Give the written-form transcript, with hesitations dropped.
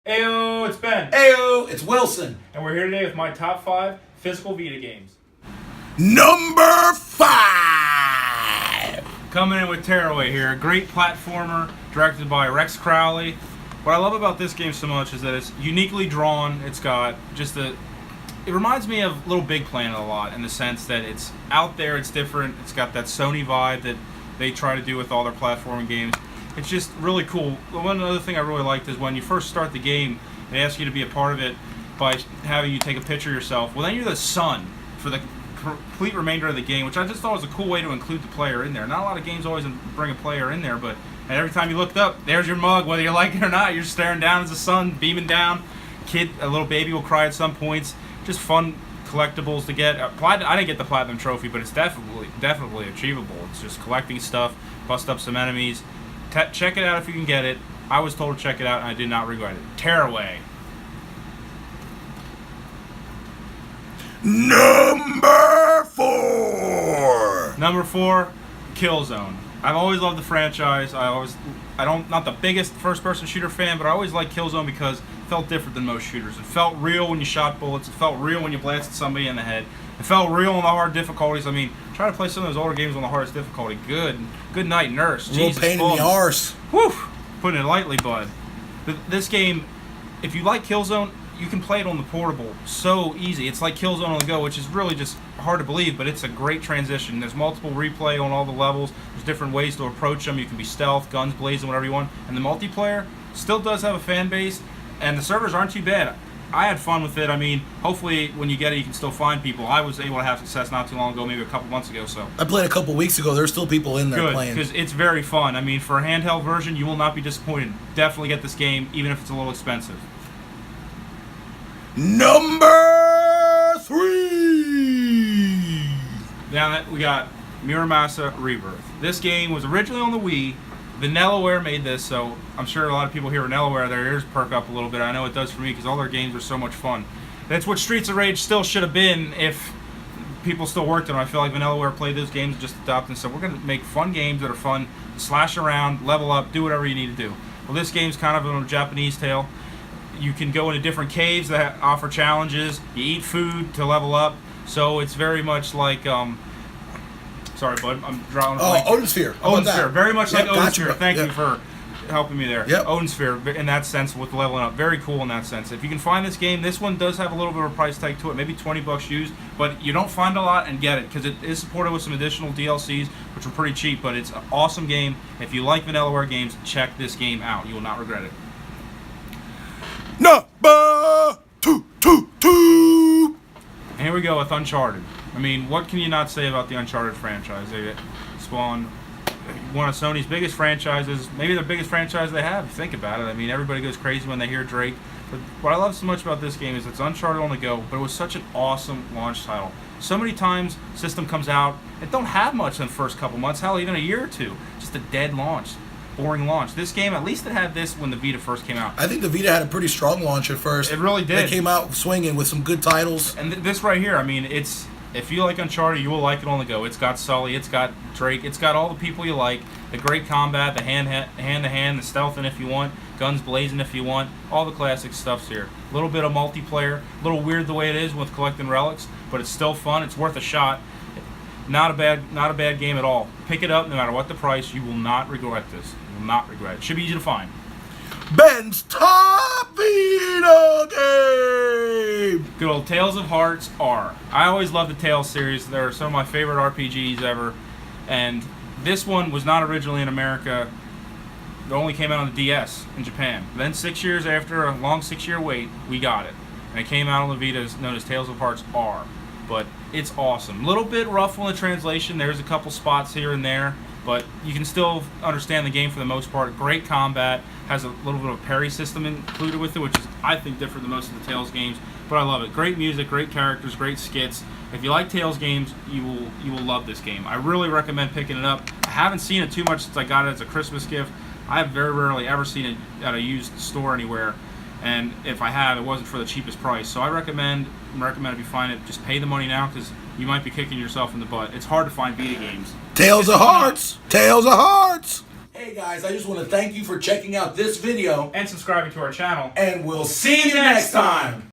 Ayo, it's Ben. Ayo, it's Wilson. And we're here today with my top 5 physical Vita games. Number 5. Coming in with Tearaway here, a great platformer directed by Rex Crowley. What I love about this game so much is that it's uniquely drawn. It's got just it reminds me of Little Big Planet a lot in the sense that it's out there, it's different, it's got that Sony vibe that they try to do with all their platforming games. It's just really cool. One other thing I really liked is when you first start the game, they ask you to be a part of it by having you take a picture of yourself. Well, then you're the sun for the complete remainder of the game, which I just thought was a cool way to include the player in there. Not a lot of games always bring a player in there, but every time you looked up, there's your mug. Whether you like it or not, you're staring down as the sun beaming down. A little baby will cry at some points. Just fun collectibles to get. I didn't get the platinum trophy, but it's definitely achievable. It's just collecting stuff, bust up some enemies. Check it out if you can get it. I was told to check it out, and I did not regret it. Tearaway. Number 4. Number 4, Killzone. I've always loved the franchise. Not the biggest first-person shooter fan, but I always liked Killzone because it felt different than most shooters. It felt real when you shot bullets. It felt real when you blasted somebody in the head. It felt real on the hard difficulties. I mean, try to play some of those older games on the hardest difficulty. Good night, nurse. A little Jesus, pain in the arse. Whew. Putting it lightly, bud. This game, if you like Killzone, you can play it on the portable so easy. It's like Killzone on the go, which is really just hard to believe, but it's a great transition. There's multiple replay on all the levels. There's different ways to approach them. You can be stealth, guns blazing, whatever you want. And the multiplayer still does have a fan base, and the servers aren't too bad. I had fun with it. I mean, hopefully when you get it, you can still find people. I was able to have success not too long ago, maybe a couple months ago. So I played a couple weeks ago. There's still people in there playing. Because it's very fun. I mean, for a handheld version, you will not be disappointed. Definitely get this game, even if it's a little expensive. Number 3. Now we got Muramasa Rebirth. This game was originally on the Wii. Vanillaware made this, so I'm sure a lot of people hear Vanillaware, their ears perk up a little bit. I know it does for me because all their games are so much fun. That's what Streets of Rage still should have been if people still worked on it. I feel like Vanillaware played those games and just adopted and said, we're going to make fun games that are fun, slash around, level up, do whatever you need to do. Well, this game's kind of a Japanese tale. You can go into different caves that offer challenges. You eat food to level up. So it's very much like... Sorry, bud. I'm drawing. Odin Sphere. Odin Sphere. Very much like Odin Sphere. Thank you for helping me there. Yep. Odin Sphere, in that sense, with leveling up. Very cool in that sense. If you can find this game, this one does have a little bit of a price tag to it. Maybe $20 used, but you don't find a lot and get it because it is supported with some additional DLCs, which are pretty cheap. But it's an awesome game. If you like Vanillaware games, check this game out. You will not regret it. Number 2. And here we go with Uncharted. I mean, what can you not say about the Uncharted franchise? They spawned one of Sony's biggest franchises, maybe the biggest franchise they have, if you think about it. I mean, everybody goes crazy when they hear Drake. But what I love so much about this game is it's Uncharted on the go, but it was such an awesome launch title. So many times, system comes out, it don't have much in the first couple months, hell, even a year or two. Just a dead launch. Boring launch. This game, at least it had this when the Vita first came out. I think the Vita had a pretty strong launch at first. It really did. They came out swinging with some good titles. And this right here, I mean, if you like Uncharted, you will like it on the go. It's got Sully, it's got Drake, it's got all the people you like. The great combat, the hand-to-hand, the stealthing if you want, guns blazing if you want. All the classic stuff's here. A little bit of multiplayer, a little weird the way it is with collecting relics, but it's still fun. It's worth a shot. Not a bad game at all. Pick it up no matter what the price. You will not regret this. You will not regret it. Should be easy to find. Ben's top Vita game. Good old Tales of Hearts R. I always loved the Tales series. They're some of my favorite RPGs ever. And this one was not originally in America. It only came out on the DS in Japan. Then 6 years after a long 6-year wait, we got it. And it came out on the Vita known as Tales of Hearts R. But it's awesome. A little bit rough on the translation. There's a couple spots here and there, but you can still understand the game for the most part. Great combat. Has a little bit of a parry system included with it, which is, I think, different than most of the Tales games. But I love it. Great music, great characters, great skits. If you like Tales games, you will love this game. I really recommend picking it up. I haven't seen it too much since I got it as a Christmas gift. I have very rarely ever seen it at a used store anywhere. And if I have, it wasn't for the cheapest price. So I recommend if you find it, just pay the money now because you might be kicking yourself in the butt. It's hard to find Vita games. Tales of Hearts. Tales of Hearts. Hey guys, I just want to thank you for checking out this video, and subscribing to our channel. and we'll see you next time.